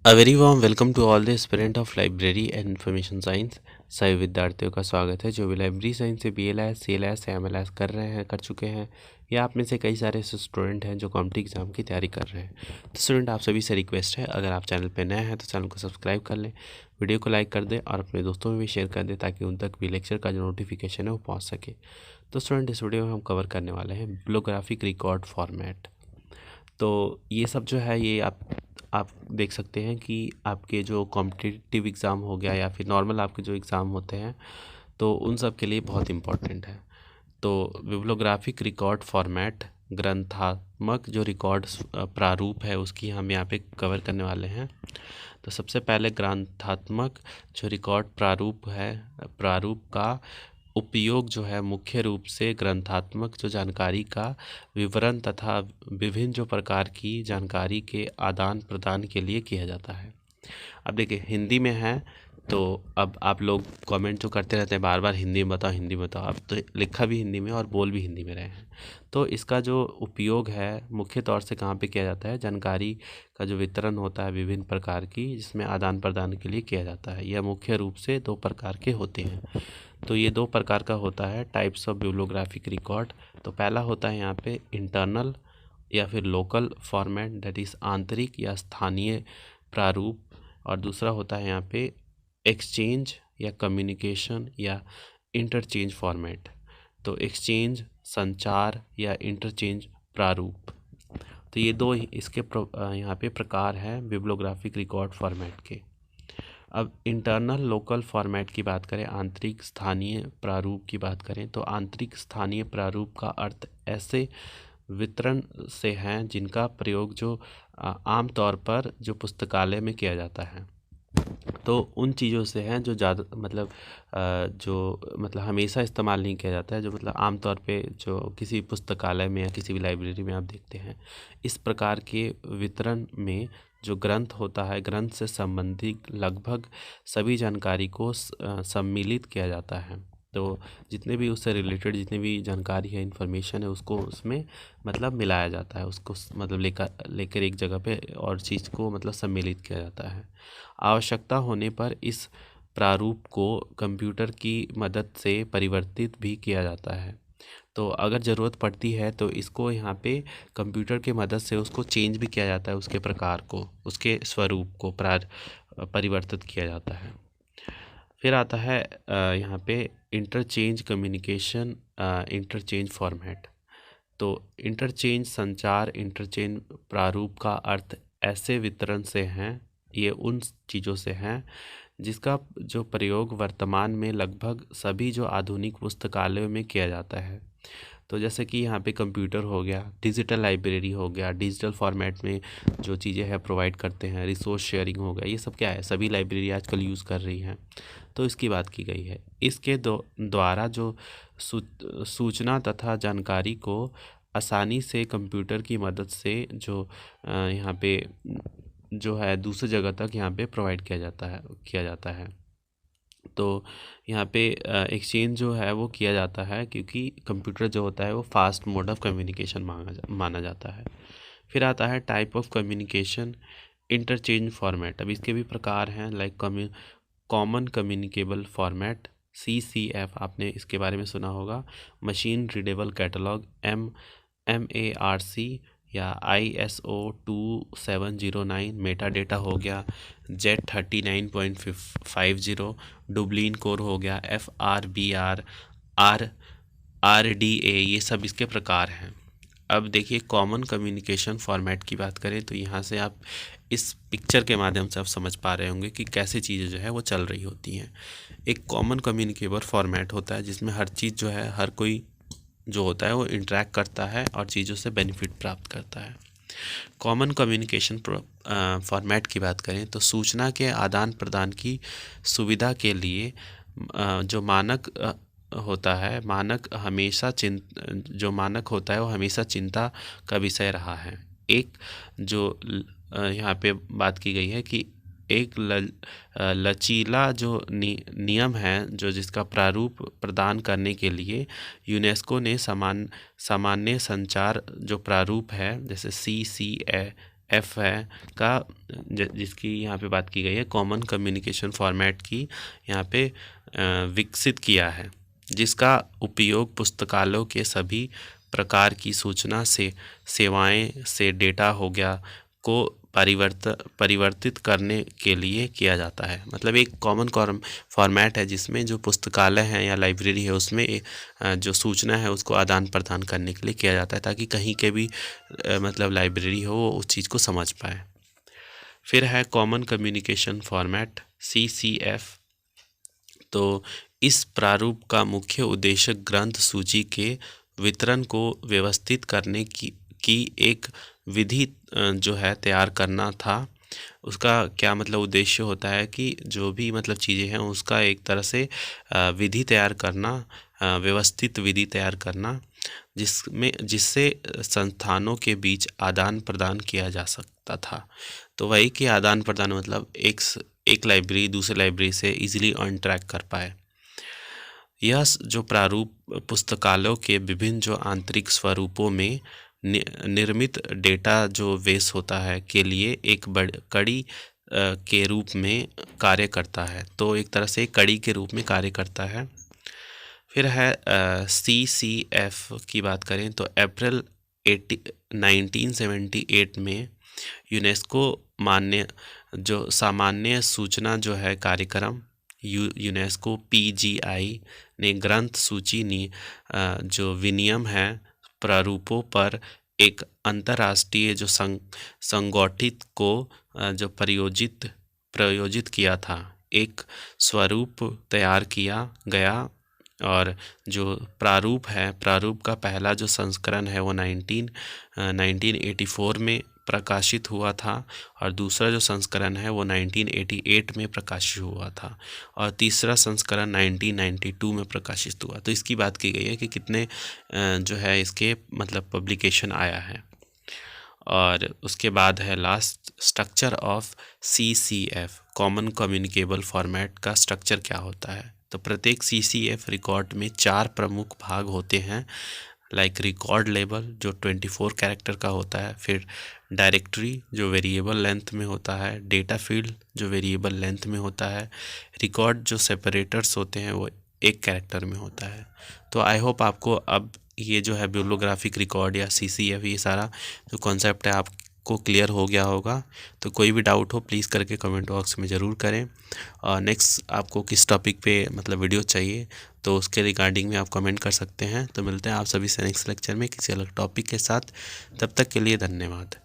A very warm welcome to all the aspirant of library and information science. सभी विद्यार्थियों का स्वागत है जो भी लाइब्रेरी साइंस से BLS, CLS या MLS कर रहे हैं, कर चुके हैं, या आप में से कई सारे ऐसे स्टूडेंट हैं जो कॉम्पिटिटिव एग्जाम की तैयारी कर रहे हैं। तो स्टूडेंट, आप सभी से रिक्वेस्ट है, अगर आप चैनल पर नए हैं तो चैनल को सब्सक्राइब कर लें, वीडियो को लाइक कर दें और अपने दोस्तों में भी शेयर कर दें ताकि उन तक भी लेक्चर का जो नोटिफिकेशन है वो पहुँच सके। तो स्टूडेंट, इस वीडियो में हम कवर करने वाले हैं बिब्लियोग्राफिक रिकॉर्ड फॉर्मेट। तो ये सब जो है ये आप देख सकते हैं कि आपके जो कॉम्पिटिटिव एग्ज़ाम हो गया या फिर नॉर्मल आपके जो एग्ज़ाम होते हैं तो उन सब के लिए बहुत इम्पोर्टेंट है। तो बिब्लियोग्राफिक रिकॉर्ड फॉर्मेट, ग्रंथात्मक जो रिकॉर्ड प्रारूप है उसकी हम यहाँ पे कवर करने वाले हैं। तो सबसे पहले ग्रंथात्मक जो रिकॉर्ड प्रारूप है, प्रारूप का उपयोग जो है मुख्य रूप से ग्रंथात्मक जो जानकारी का विवरण तथा विभिन्न जो प्रकार की जानकारी के आदान प्रदान के लिए किया जाता है। अब देखिए, हिंदी में है तो अब आप लोग कमेंट जो करते रहते हैं बार बार, हिंदी में बताओ, हिंदी में बताओ। अब तो लिखा भी हिंदी में और बोल भी हिंदी में रहे हैं। तो इसका जो उपयोग है मुख्य तौर से कहाँ पे किया जाता है, जानकारी का जो वितरण होता है विभिन्न प्रकार की, जिसमें आदान प्रदान के लिए किया जाता है। यह मुख्य रूप से दो प्रकार के होते हैं। तो ये दो प्रकार का होता है टाइप्स ऑफ बिब्लियोग्राफिक रिकॉर्ड। तो पहला होता है यहाँ पे इंटरनल या फिर लोकल फॉर्मेट, दैट इज़ आंतरिक या स्थानीय प्रारूप, और दूसरा होता है यहाँ पे एक्सचेंज या कम्युनिकेशन या इंटरचेंज फॉर्मेट। तो एक्सचेंज, संचार या इंटरचेंज प्रारूप। तो ये दो इसके यहाँ पे प्रकार हैं बिब्लियोग्राफिक रिकॉर्ड फॉर्मेट के। अब इंटरनल लोकल फॉर्मेट की बात करें, आंतरिक स्थानीय प्रारूप की बात करें, तो आंतरिक स्थानीय प्रारूप का अर्थ ऐसे वितरण से हैं जिनका प्रयोग जो आम तौर पर जो पुस्तकालय में किया जाता है। तो उन चीज़ों से हैं जो ज़्यादा जो मतलब हमेशा इस्तेमाल नहीं किया जाता है, जो मतलब आम तौर पे जो किसी पुस्तकालय में या किसी भी लाइब्रेरी में आप देखते हैं। इस प्रकार के वितरण में जो ग्रंथ होता है, ग्रंथ से संबंधित लगभग सभी जानकारी को सम्मिलित किया जाता है। तो जितने भी उससे रिलेटेड जितनी भी जानकारी है, इन्फॉर्मेशन है, उसको उसमें मतलब मिलाया जाता है, उसको मतलब लेकर एक जगह पे और चीज़ को मतलब सम्मिलित किया जाता है। आवश्यकता होने पर इस प्रारूप को कंप्यूटर की मदद से परिवर्तित भी किया जाता है। तो अगर ज़रूरत पड़ती है तो इसको यहाँ पे कंप्यूटर की मदद से उसको चेंज भी किया जाता है, उसके प्रकार को, उसके स्वरूप को परिवर्तित किया जाता है। फिर आता है यहाँ पे इंटरचेंज कम्युनिकेशन, इंटरचेंज फॉर्मेट। तो इंटरचेंज संचार, इंटरचेंज प्रारूप का अर्थ ऐसे वितरण से हैं, ये उन चीज़ों से हैं जिसका जो प्रयोग वर्तमान में लगभग सभी जो आधुनिक पुस्तकालयों में किया जाता है। तो जैसे कि यहाँ पे कंप्यूटर हो गया, डिजिटल लाइब्रेरी हो गया, डिजिटल फॉर्मेट में जो चीज़ें हैं प्रोवाइड करते हैं, रिसोर्स शेयरिंग हो गया, ये सब क्या है, सभी लाइब्रेरी आजकल यूज़ कर रही हैं। तो इसकी बात की गई है। इसके द्वारा जो सूचना तथा जानकारी को आसानी से कंप्यूटर की मदद से जो यहाँ पे जो है दूसरी जगह तक यहाँ पे प्रोवाइड किया जाता है। तो यहाँ पे एक्सचेंज जो है वो किया जाता है क्योंकि कंप्यूटर जो होता है वो फास्ट मोड ऑफ कम्युनिकेशन माना जाता है। फिर आता है type of communication, interchange format. अब इसके भी प्रकार हैं, like common communicable format, CCF, आपने इसके बारे में सुना होगा। मशीन रीडेबल कैटलॉग, MARC, या ISO 2709, मेटा डेटा हो गया, Z39.50, डुब्लिन कोर हो गया, FRBR, RDA, ये सब इसके प्रकार हैं। अब देखिए, कॉमन कम्युनिकेशन फॉर्मेट की बात करें तो यहाँ से आप इस पिक्चर के माध्यम से आप समझ पा रहे होंगे कि कैसे चीज़ें जो है वो चल रही होती हैं। एक कॉमन कम्युनिकेबल फॉर्मेट होता है जिसमें हर चीज़ जो है, हर कोई जो होता है वो इंटरेक्ट करता है और चीज़ों से बेनिफिट प्राप्त करता है। कॉमन कम्युनिकेशन फॉर्मेट की बात करें तो सूचना के आदान प्रदान की सुविधा के लिए जो मानक होता है, जो मानक होता है वो हमेशा चिंता का विषय रहा है। एक जो यहाँ पे बात की गई है कि एक लचीला जो नियम है जो जिसका प्रारूप प्रदान करने के लिए यूनेस्को ने सामान्य संचार जो प्रारूप है, जैसे एफ है का जिसकी यहाँ पे बात की गई है, कॉमन कम्युनिकेशन फॉर्मेट की यहाँ पे विकसित किया है, जिसका उपयोग पुस्तकालयों के सभी प्रकार की सूचना से सेवाएं से डेटा हो गया को परिवर्तित करने के लिए किया जाता है। मतलब एक कॉमन फॉर्मेट है जिसमें जो पुस्तकालय है या लाइब्रेरी है उसमें जो सूचना है उसको आदान प्रदान करने के लिए किया जाता है, ताकि कहीं के भी मतलब लाइब्रेरी हो वो उस चीज़ को समझ पाए। फिर है कॉमन कम्युनिकेशन फॉर्मेट CCF। तो इस प्रारूप का मुख्य उद्देश्य ग्रंथ सूची के वितरण को व्यवस्थित करने की एक विधि जो है तैयार करना था। उसका क्या मतलब उद्देश्य होता है कि जो भी मतलब चीज़ें हैं उसका एक तरह से विधि तैयार करना, व्यवस्थित विधि तैयार करना, जिससे संस्थानों के बीच आदान प्रदान किया जा सकता था। तो वही कि आदान प्रदान मतलब एक लाइब्रेरी दूसरे लाइब्रेरी से इजीली इंटरैक्ट कर पाए। यह जो प्रारूप पुस्तकालयों के विभिन्न जो आंतरिक स्वरूपों में निर्मित डेटा जो बेस होता है के लिए एक कड़ी के रूप में कार्य करता है। तो एक तरह से कड़ी के रूप में कार्य करता है। फिर है CCF की बात करें तो अप्रैल 1978 में यूनेस्को मान्य जो सामान्य सूचना जो है कार्यक्रम यूनेस्को PGI ने ग्रंथ सूची जो विनियम है प्रारूपों पर एक अंतर्राष्ट्रीय जो संगठित को जो प्रयोजित किया था, एक स्वरूप तैयार किया गया। और जो प्रारूप है, प्रारूप का पहला जो संस्करण है वो 1984 में प्रकाशित हुआ था, और दूसरा जो संस्करण है वो 1988 में प्रकाशित हुआ था, और तीसरा संस्करण 1992 में प्रकाशित हुआ। तो इसकी बात की गई है कि कितने जो है इसके मतलब पब्लिकेशन आया है। और उसके बाद है last structure of CCF, common communicable format का स्ट्रक्चर क्या होता है। तो प्रत्येक CCF रिकॉर्ड में 4 प्रमुख भाग होते हैं, लाइक रिकॉर्ड लेबल जो 24 कैरेक्टर का होता है, फिर डायरेक्टरी जो वेरिएबल लेंथ में होता है, डेटा फील्ड जो वेरिएबल लेंथ में होता है, रिकॉर्ड जो सेपरेटर्स होते हैं वो 1 कैरेक्टर में होता है। तो आई होप आपको अब ये जो है बिब्लियोग्राफिक रिकॉर्ड या CCF ये सारा जो कॉन्सेप्ट है आपको क्लियर हो गया होगा। तो कोई भी डाउट हो प्लीज़ करके कमेंट बॉक्स में ज़रूर करें, और नेक्स्ट आपको किस टॉपिक पे मतलब वीडियो चाहिए तो उसके रिगार्डिंग में आप कमेंट कर सकते हैं। तो मिलते हैं आप सभी से नेक्स्ट लेक्चर में किसी अलग टॉपिक के साथ। तब तक के लिए धन्यवाद।